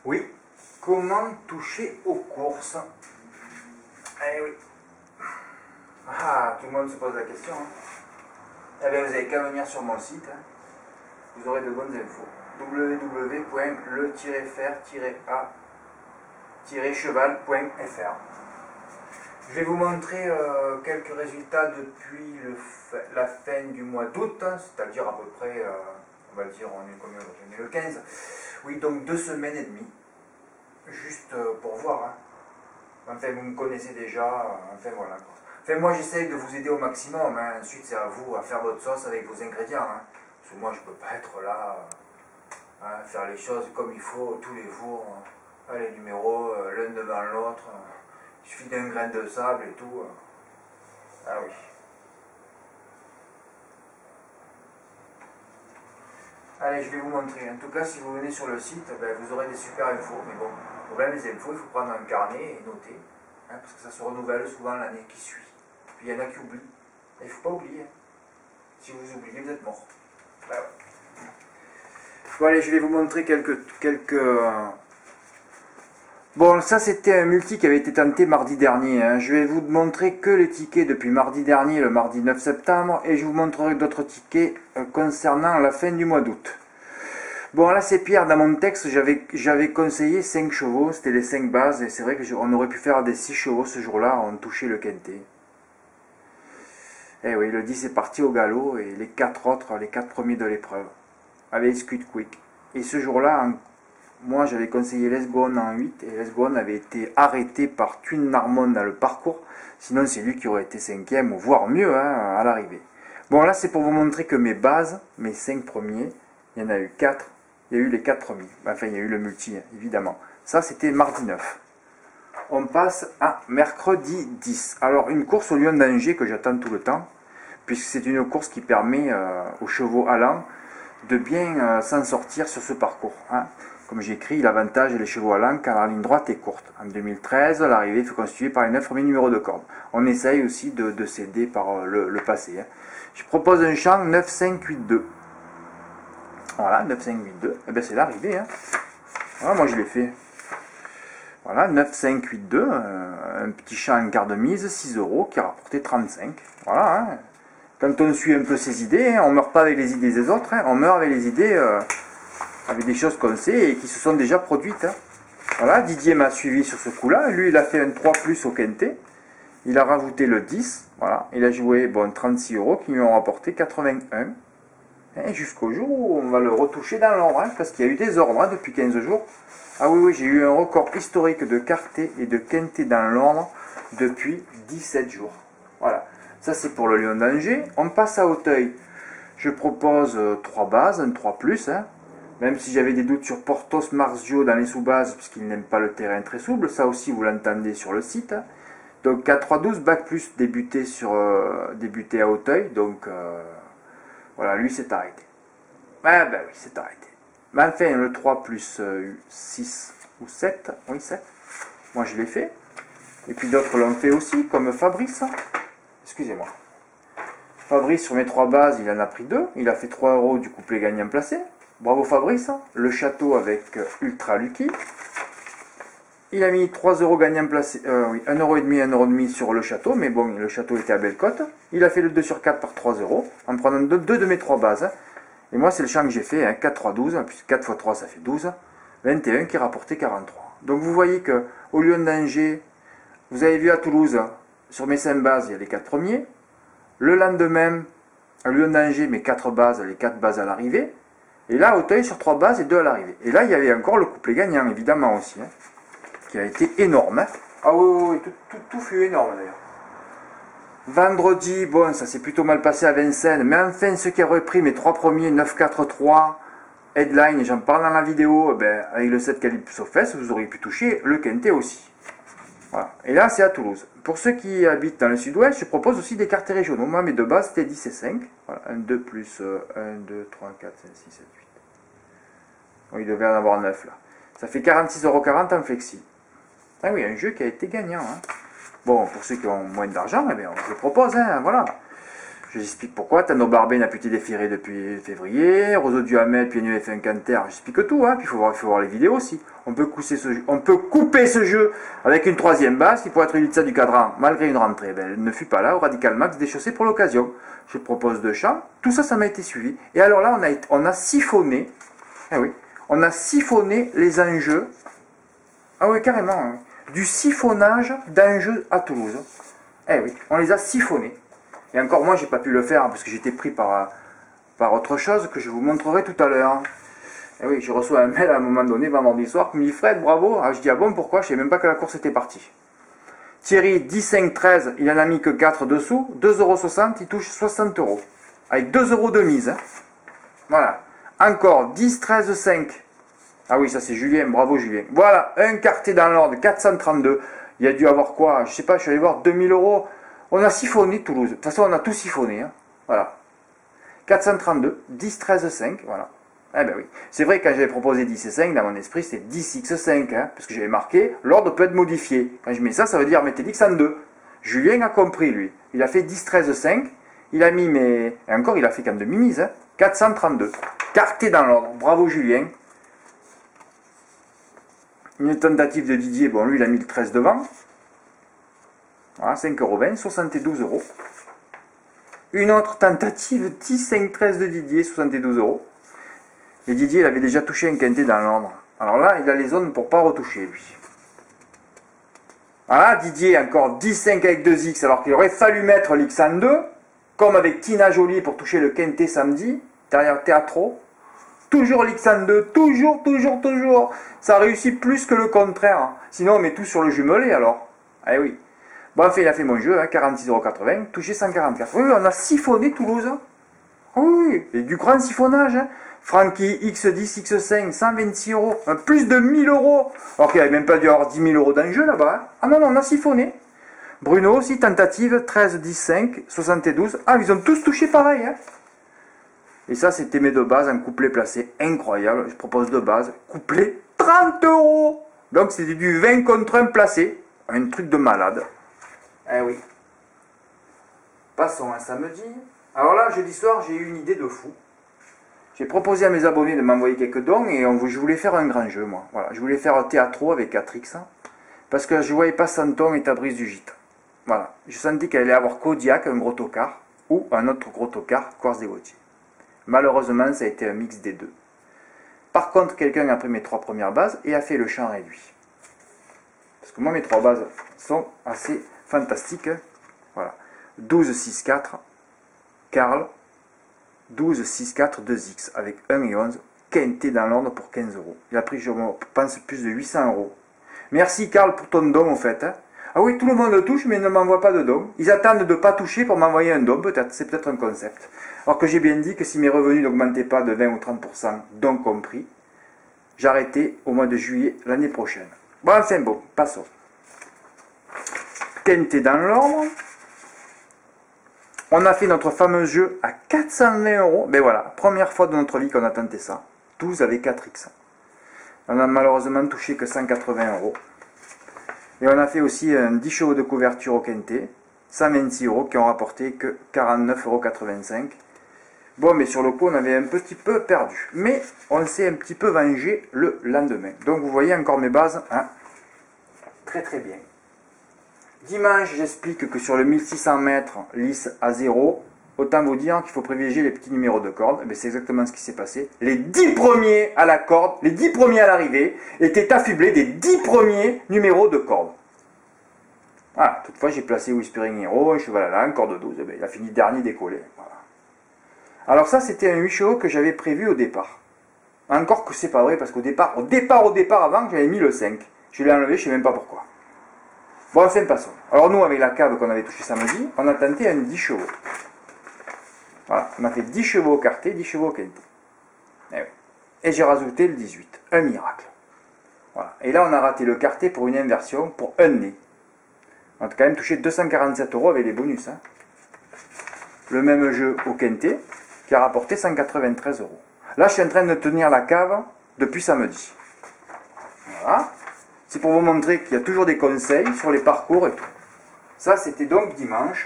Oui, comment toucher aux courses? Eh oui. Ah, tout le monde se pose la question. Hein. Eh bien, vous n'avez qu'à venir sur mon site. Hein. Vous aurez de bonnes infos. www.le-fer-a-cheval.fr. Je vais vous montrer quelques résultats depuis la fin du mois d'août, hein, c'est-à-dire à peu près, on va le dire, on est combien aujourd'hui? On est le 15. Oui, donc 2 semaines et demie. Juste pour voir. Hein. Enfin, vous me connaissez déjà. Enfin, voilà. Quoi. Enfin, moi, j'essaie de vous aider au maximum. Hein. Ensuite, c'est à vous à faire votre sauce avec vos ingrédients. Hein. Parce que moi, je ne peux pas être là, hein, faire les choses comme il faut tous les jours. Hein. Les numéros, l'un devant l'autre. Il suffit d'un grain de sable et tout. Ah oui. Allez, je vais vous montrer. En tout cas, si vous venez sur le site, ben, vous aurez des super infos. Mais bon, pour bien les infos, il faut prendre un carnet et noter. Hein, parce que ça se renouvelle souvent l'année qui suit. Puis il y en a qui oublient. Il ne faut pas oublier. Si vous oubliez, vous êtes mort. Ben, ouais. Bon, allez, je vais vous montrer quelques... Bon, ça c'était un multi qui avait été tenté mardi dernier. Hein. Je vais vous montrer que les tickets depuis mardi dernier, le mardi 9 septembre, et je vous montrerai d'autres tickets concernant la fin du mois d'août. Bon, là c'est Pierre, dans mon texte, j'avais conseillé 5 chevaux, c'était les 5 bases, et c'est vrai qu'on aurait pu faire des 6 chevaux ce jour-là, on touchait le quintet. Eh oui, le 10 est parti au galop, et les 4 autres, les 4 premiers de l'épreuve, avec Squid Quick. Et ce jour-là, moi j'avais conseillé Les Gone en 8 et Les Gone avait été arrêté par Twin Narmon dans le parcours, sinon c'est lui qui aurait été 5e ou voire mieux hein, à l'arrivée. Bon là c'est pour vous montrer que mes bases, mes 5 premiers, il y en a eu 4, il y a eu les 4 premiers, enfin il y a eu le multi hein, évidemment. Ça c'était mardi 9. On passe à mercredi 10. Alors une course au Lion d'Angers que j'attends tout le temps, puisque c'est une course qui permet aux chevaux allants de bien s'en sortir sur ce parcours. Hein. Comme j'ai écrit, l'avantage des chevaux allants car la ligne droite est courte. En 2013, l'arrivée fut constituée par les 9 premiers numéros de corde. On essaye aussi de s'aider par le passé. Hein. Je propose un champ 9-5-8-2. Voilà, 9-5-8-2. Et bien c'est l'arrivée. Hein. Voilà, moi je l'ai fait. Voilà, 9-5-8-2. Un petit champ en quart de mise, 6 € qui a rapporté 35. Voilà. Hein. Quand on suit un peu ses idées, hein, on ne meurt pas avec les idées des autres. Hein, on meurt avec les idées... avec des choses qu'on sait et qui se sont déjà produites. Hein. Voilà, Didier m'a suivi sur ce coup-là. Lui, il a fait un 3+ au quintet. Il a rajouté le 10. Voilà, il a joué bon, 36 € qui lui ont rapporté 81. Et jusqu'au jour où on va le retoucher dans l'ordre, hein, parce qu'il y a eu des ordres hein, depuis 15 jours. Ah oui, oui, j'ai eu un record historique de quartet et de quintet dans l'ordre depuis 17 jours. Voilà, ça c'est pour le Lion d'Angers. On passe à Auteuil. Je propose 3 bases, un 3+. Hein. Même si j'avais des doutes sur Portos Marzio dans les sous-bases, puisqu'il n'aime pas le terrain très souple, ça aussi vous l'entendez sur le site. Donc 4-3-12, bac plus débuté à Auteuil, donc voilà, lui s'est arrêté. Ah ben oui, c'est arrêté. Mais enfin, le 3+6 ou 7, oui 7, moi je l'ai fait. Et puis d'autres l'ont fait aussi, comme Fabrice. Excusez-moi. Fabrice, sur mes 3 bases, il en a pris 2, il a fait 3 € du couplet gagnant placé. Bravo Fabrice, le château avec Ultra Lucky. Il a mis 3 € gagnant placé, oui, 1,5 €, 1,5 € sur le château, mais bon, le château était à belle cote. Il a fait le 2 sur 4 par 3 € en prenant 2 de mes 3 bases. Hein. Et moi, c'est le champ que j'ai fait, hein, 4-3-12, puisque 4 x 3 ça fait 12, 21 qui rapportait 43. Donc vous voyez que au Lion d'Angers, vous avez vu à Toulouse, sur mes 5 bases, il y a les 4 premiers. Le lendemain, à Lion d'Angers, mes 4 bases, les 4 bases à l'arrivée. Et là, Auteuil sur 3 bases et 2 à l'arrivée. Et là, il y avait encore le couplet gagnant, évidemment aussi, hein, qui a été énorme. Hein. Ah oui, tout fut énorme d'ailleurs. Vendredi, bon, ça s'est plutôt mal passé à Vincennes. Mais enfin, ceux qui auraient pris mes 3 premiers, 9-4-3, headline, et j'en parle dans la vidéo, ben, avec le 7 calibre plus aux fesses, vous auriez pu toucher le quintet aussi. Voilà. Et là, c'est à Toulouse. Pour ceux qui habitent dans le sud-ouest, je propose aussi des cartes régionaux. Moi, mes 2 bases, c'était 10 et 5. Voilà, 1, 2 plus 1, 2, 3, 4, 5, 6, 7, 8. Bon, il devait en avoir 9 là. Ça fait 46,40 € en flexi. Ah oui, un jeu qui a été gagnant. Hein. Bon, pour ceux qui ont moins d'argent, eh bien, je le propose. Hein, voilà. Je vous explique pourquoi. Tano Barbé n'a plus été déféré depuis février. Roseau Duhamel, pieds nus F1 Canter. J'explique tout, hein. Puis il faut voir les vidéos aussi. On peut couper ce jeu avec une troisième base qui pourrait être l'Elitza du cadran malgré une rentrée. Ben, elle ne fut pas là au Radical Max déchaussé pour l'occasion. Je propose 2 chants. Tout ça, ça m'a été suivi. Et alors là, on a siphonné. Eh oui, on a siphonné les enjeux. Ah oui, carrément. Hein. Du siphonnage d'enjeux à Toulouse. Eh oui, on les a siphonnés. Et encore moi, j'ai pas pu le faire parce que j'étais pris par autre chose que je vous montrerai tout à l'heure. Et oui, je reçois un mail à un moment donné, vendredi soir, qui me dit Fred, bravo. Ah, je dis ah bon, pourquoi? Je savais même pas que la course était partie. Thierry, 10, 5, 13, il en a mis que 4 dessous, 2,60 €, il touche 60 €. Avec 2 € de mise. Hein. Voilà. Encore 10, 13, 5. Ah oui, ça c'est Julien, bravo Julien. Voilà, un quarté dans l'ordre, 432. Il y a dû avoir quoi? Je sais pas, je suis allé voir 2000 €. On a siphonné Toulouse. De toute façon, on a tout siphonné. Hein. Voilà. 432, 10, 13, 5. Voilà. Eh ben oui. C'est vrai que quand j'avais proposé 10 et 5, dans mon esprit, c'était 10 x 5. Hein, parce que j'avais marqué, l'ordre peut être modifié. Quand je mets ça, ça veut dire mettez l'X en 2. Julien a compris, lui. Il a fait 10, 13, 5. Il a mis mes... Et encore, il a fait qu'en demi-mise. Hein, 432. Quarté dans l'ordre. Bravo Julien. Une tentative de Didier. Bon, lui, il a mis le 13 devant. Voilà, 5,20 €, 72 €. Une autre tentative, 10, 5, 13 de Didier, 72 €. Et Didier, il avait déjà touché un quintet dans l'ordre. Alors là, il a les zones pour ne pas retoucher, lui. Voilà, Didier, encore 10, 5 avec 2X, alors qu'il aurait fallu mettre l'X en 2, comme avec Tina Jolie pour toucher le quintet samedi, derrière Teatro. Toujours l'X en 2, toujours. Ça réussit plus que le contraire. Sinon, on met tout sur le jumelé, alors. Ah oui. Bon, enfin, il a fait mon jeu, hein, 46,80 €, touché 144. Oui, on a siphonné Toulouse. Oui, et du grand siphonnage. Hein. Francky, X10, X5, 126 €, plus de 1000 €. Alors qu'il n'avait même pas dû avoir 10 000 € d'enjeu là-bas. Hein. Ah non, on a siphonné. Bruno aussi, tentative, 13, 10, 5, 72. Ah, ils ont tous touché pareil. Hein. Et ça, c'était mes 2 bases, un couplet placé incroyable. Je propose 2 bases, couplet, 30 €. Donc, c'était du 20 contre 1 placé. Un truc de malade. Eh oui. Passons à samedi. Alors là, jeudi soir, j'ai eu une idée de fou. J'ai proposé à mes abonnés de m'envoyer quelques dons et je voulais faire un grand jeu, moi. Voilà, je voulais faire un Teatro avec 4X. Hein, parce que je ne voyais pas Santon et Tabriz du Gîte. Voilà. Je sentais qu'elle allait avoir Kodiak, un gros tocard, ou un autre gros tocard, Quartz des Gauthier. Malheureusement, ça a été un mix des deux. Par contre, quelqu'un a pris mes 3 premières bases et a fait le champ réduit. Parce que moi, mes 3 bases sont assez fantastiques. Voilà. 12, 6, 4, Karl, 12, 6, 4, 2X, avec 1 et 11, quinté dans l'ordre pour 15 €. Il a pris, je pense, plus de 800 €. Merci Karl pour ton don, en fait. Hein. Ah oui, tout le monde touche, mais ne m'envoie pas de don. Ils attendent de ne pas toucher pour m'envoyer un don, peut-être. C'est peut-être un concept. Alors que j'ai bien dit que si mes revenus n'augmentaient pas de 20 ou 30%, don compris, j'arrêtais au mois de juillet l'année prochaine. Bon, enfin bon, passons. Quinté dans l'ordre. On a fait notre fameux jeu à 420 €. Ben voilà, première fois de notre vie qu'on a tenté ça. 12 avec 4X. On a malheureusement touché que 180 €. Et on a fait aussi un 10 chevaux de couverture au quintet. 126 € qui ont rapporté que 49,85 €. Bon, mais sur le coup, on avait un petit peu perdu. Mais on s'est un petit peu vengé le lendemain. Donc vous voyez encore mes bases. Hein. Très très bien. Dimanche, j'explique que sur le 1600 mètres, lisse à 0, autant vous dire qu'il faut privilégier les petits numéros de corde. C'est exactement ce qui s'est passé. Les 10 premiers à la corde, les 10 premiers à l'arrivée, étaient affublés des 10 premiers numéros de corde. Voilà, toutefois j'ai placé Whispering Hero, un cheval à l'âne, corde 12. Il a fini dernier décollé. Voilà. Alors ça, c'était un 8 chevaux que j'avais prévu au départ. Encore que c'est pas vrai, parce qu'au départ, avant, j'avais mis le 5. Je l'ai enlevé, je ne sais même pas pourquoi. Bon, enfin, passons. Alors nous, avec la cave qu'on avait touché samedi, on a tenté un 10 chevaux. Voilà, on a fait 10 chevaux au quartet, 10 chevaux au quintet. Et, oui. Et j'ai rajouté le 18. Un miracle. Voilà. Et là, on a raté le quartet pour une inversion, pour un nez. On a quand même touché 247 € avec les bonus. Hein. Le même jeu au quintet, qui a rapporté 193 €. Là, je suis en train de tenir la cave depuis samedi. Voilà. C'est pour vous montrer qu'il y a toujours des conseils sur les parcours et tout. Ça, c'était donc dimanche.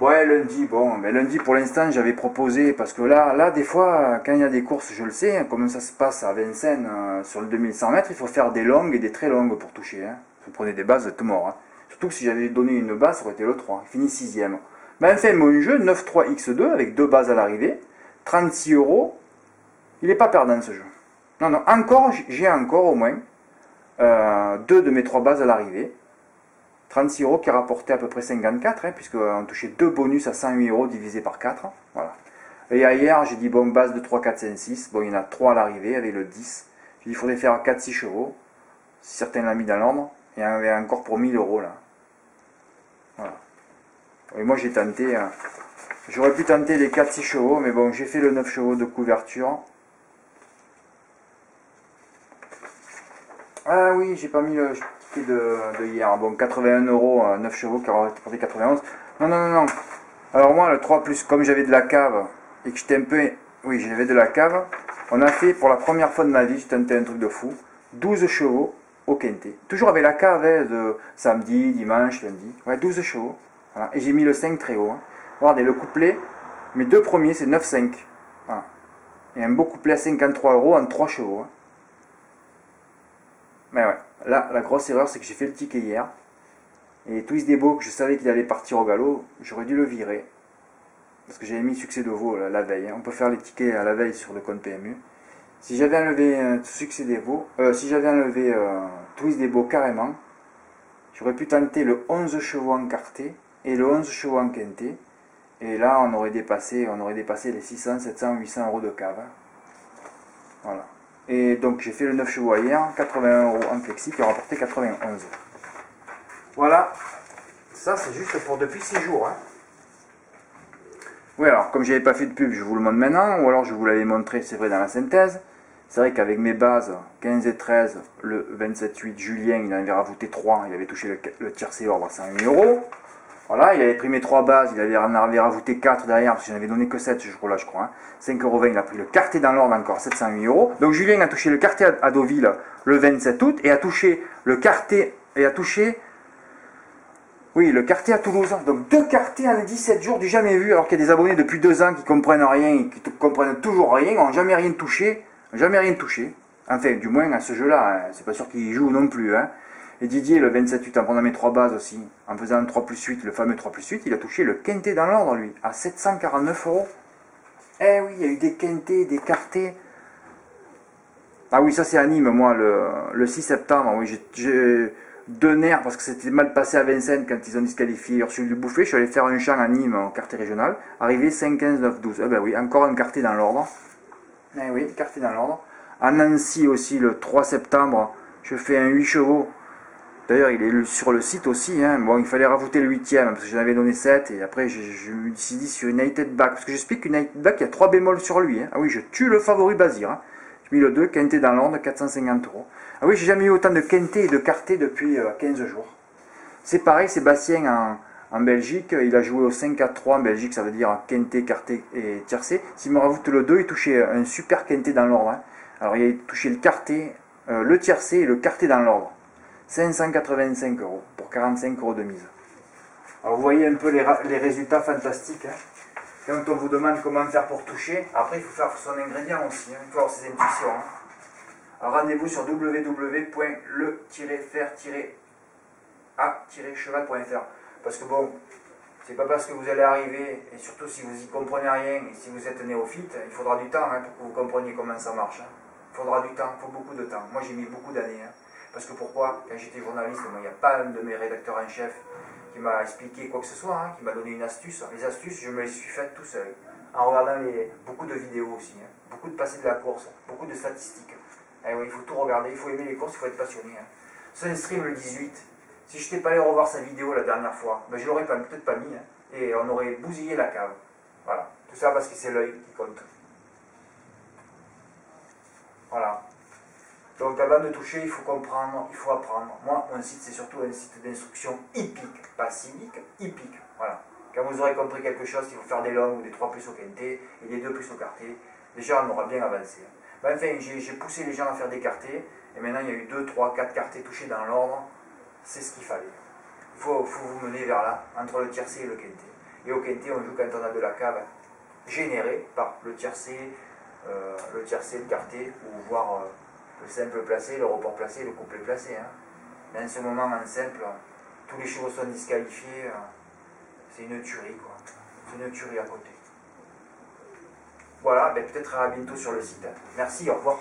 Ouais, lundi, bon, mais lundi pour l'instant j'avais proposé, parce que là, des fois, quand il y a des courses, je le sais, hein, comment ça se passe à Vincennes, sur le 2100 mètres, il faut faire des longues et des très longues pour toucher. Hein. Vous prenez des bases, vous êtes mort. Hein. Surtout que si j'avais donné une base, ça aurait été le 3, il finit 6ème. Mais enfin, mon jeu, 9-3-X2, avec deux bases à l'arrivée, 36 euros, il n'est pas perdant ce jeu. Non, non, encore, j'ai encore au moins deux de mes trois bases à l'arrivée. 36 euros qui rapportait à peu près 54, hein, puisqu'on touchait deux bonus à 108 euros divisé par 4. Voilà. Et hier, j'ai dit, bon, base de 3, 4, 5, 6. Bon, il y en a 3 à l'arrivée avec le 10. J'ai dit, il faudrait faire 4, 6 chevaux. Certains l'ont mis dans l'ordre. Et il y en avait encore pour 1000 euros là. Voilà. Et moi, j'ai tenté. J'aurais pu tenter les 4, 6 chevaux, mais bon, j'ai fait le 9 chevaux de couverture. Ah oui, j'ai pas mis le ticket de hier. Bon, 81 euros, 9 chevaux qui auraient rapporté 91. Non, non, non, non. Alors moi, le 3 plus, comme j'avais de la cave et que j'étais un peu... Oui, j'avais de la cave. On a fait, pour la première fois de ma vie, j'ai tenté un truc de fou. 12 chevaux au quintet. Toujours avec la cave hein, de samedi, dimanche, lundi. Ouais, 12 chevaux. Voilà. Et j'ai mis le 5 très haut. Hein. Regardez, le couplet, mes deux premiers, c'est 9-5. Voilà. Et un beau couplet à 53 euros en 3 chevaux. Hein. Mais ouais, là, la grosse erreur, c'est que j'ai fait le ticket hier. Et Twist des Beaux, que je savais qu'il allait partir au galop, j'aurais dû le virer. Parce que j'avais mis succès de veau la veille. Hein. On peut faire les tickets à la veille sur le compte PMU. Si j'avais enlevé succès des veaux, si j'avais enlevé Twist des Beaux carrément, j'aurais pu tenter le 11 chevaux en quarté et le 11 chevaux en quintet. Et là, on aurait dépassé les 600, 700, 800 euros de cave. Voilà. Et donc j'ai fait le 9 chevaux hier, 81 euros en flexi qui a rapporté 91. Voilà, ça c'est juste pour depuis 6 jours. Hein. Oui, alors comme j'avais pas fait de pub, je vous le montre maintenant, ou alors je vous l'avais montré, c'est vrai, dans la synthèse. C'est vrai qu'avec mes bases 15 et 13, le 27-8, Julien il en avait rajouté 3, il avait touché le tiercé ordre à 108 euros. Voilà, il avait pris mes 3 bases, en avait rajouté 4 derrière, parce que j'en avais donné que 7 je crois. Hein. 5,20 €, il a pris le quarté dans l'ordre encore, 708 euros. Donc Julien a touché le quarté à Deauville le 27 août, et a touché le quarté, oui, le quarté à Toulouse. Donc 2 quartés en 17 jours, du jamais vu, alors qu'il y a des abonnés depuis 2 ans qui comprennent rien, et qui comprennent toujours rien, n'ont jamais rien touché, Enfin, du moins à ce jeu-là, hein. C'est pas sûr qu'ils y jouent non plus, hein. Et Didier, le 27-8, en prenant mes 3 bases aussi, en faisant un 3 plus 8, le fameux 3 plus 8, il a touché le quintet dans l'ordre, lui, à 749 euros. Eh oui, il y a eu des quintés, des quartés. Ah oui, ça c'est à Nîmes, moi, le 6 septembre. Oui, j'ai deux nerfs parce que c'était mal passé à Vincennes quand ils ont disqualifié Ursule Dubuffet. Je suis allé faire un champ à Nîmes en quartier régional. Arrivé 5, 15, 9, 12. Eh ben oui, encore un quartier dans l'ordre. Eh oui, quartier dans l'ordre. À Nancy aussi, le 3 septembre, je fais un 8 chevaux. D'ailleurs, il est sur le site aussi. Hein. Bon, il fallait rajouter le 8ème parce que j'en avais donné 7. Et après, je me suis dit sur United Back. Parce que j'explique qu'United Back, il y a 3 bémols sur lui. Hein. Ah oui, je tue le favori Bazir. Hein. J'ai mis le 2, quintet dans l'ordre, 450 euros. Ah oui, j'ai jamais eu autant de quintet et de quarté depuis 15 jours. C'est pareil, Sébastien en Belgique, il a joué au 5-4-3 en Belgique, ça veut dire quintet, quarté et tiercé. S'il me rajoute le 2, il touchait un super quintet dans l'ordre. Hein. Alors il a touché le quarté, le tiercé et le quarté dans l'ordre. 585 euros pour 45 euros de mise. Alors vous voyez un peu les résultats fantastiques. Hein. Quand on vous demande comment faire pour toucher, après il faut faire son ingrédient aussi, hein. Il faut avoir ses intuitions. Hein. Alors rendez-vous sur www.le-faire-a-cheval.fr parce que bon, c'est pas parce que vous allez arriver, et surtout si vous y comprenez rien, et si vous êtes néophyte, il faudra du temps hein, pour que vous compreniez comment ça marche. Hein. Il faudra du temps, il faut beaucoup de temps. Moi j'ai mis beaucoup d'années. Hein. Parce que pourquoi? Quand j'étais journaliste, moi, il n'y a pas un de mes rédacteurs en chef qui m'a expliqué quoi que ce soit, hein, qui m'a donné une astuce. Les astuces, je me les suis faites tout seul, en regardant beaucoup de vidéos aussi, hein, beaucoup de passés de la course, beaucoup de statistiques. Eh oui, il faut tout regarder, il faut aimer les courses, il faut être passionné. Hein. Sunstream le 18, si je n'étais pas allé revoir sa vidéo la dernière fois, ben je ne l'aurais peut-être pas mis, hein, et on aurait bousillé la cave. Voilà, tout ça parce que c'est l'œil qui compte. Voilà. Donc avant de toucher, il faut comprendre, il faut apprendre. Moi, mon site, c'est surtout un site d'instruction hippique, pas cynique, hippique. Voilà. Quand vous aurez compris quelque chose, il faut faire des longues ou des 3 plus au quintet et des 2 plus au quarté. Déjà, on aura bien avancé. Ben, enfin, j'ai poussé les gens à faire des quartés, et maintenant il y a eu 2, 3, 4 quartés touchés dans l'ordre. C'est ce qu'il fallait. Il faut vous mener vers là, entre le tiercé et le quintet. Et au quintet, on joue quand on a de la cave générée par le tiercé, le quartet, ou voire le simple placé, le report placé, le couplet placé. Hein. Mais en ce moment, en simple, tous les chevaux sont disqualifiés. C'est une tuerie, quoi. C'est une tuerie à côté. Voilà, ben peut-être à bientôt sur le site. Merci, au revoir.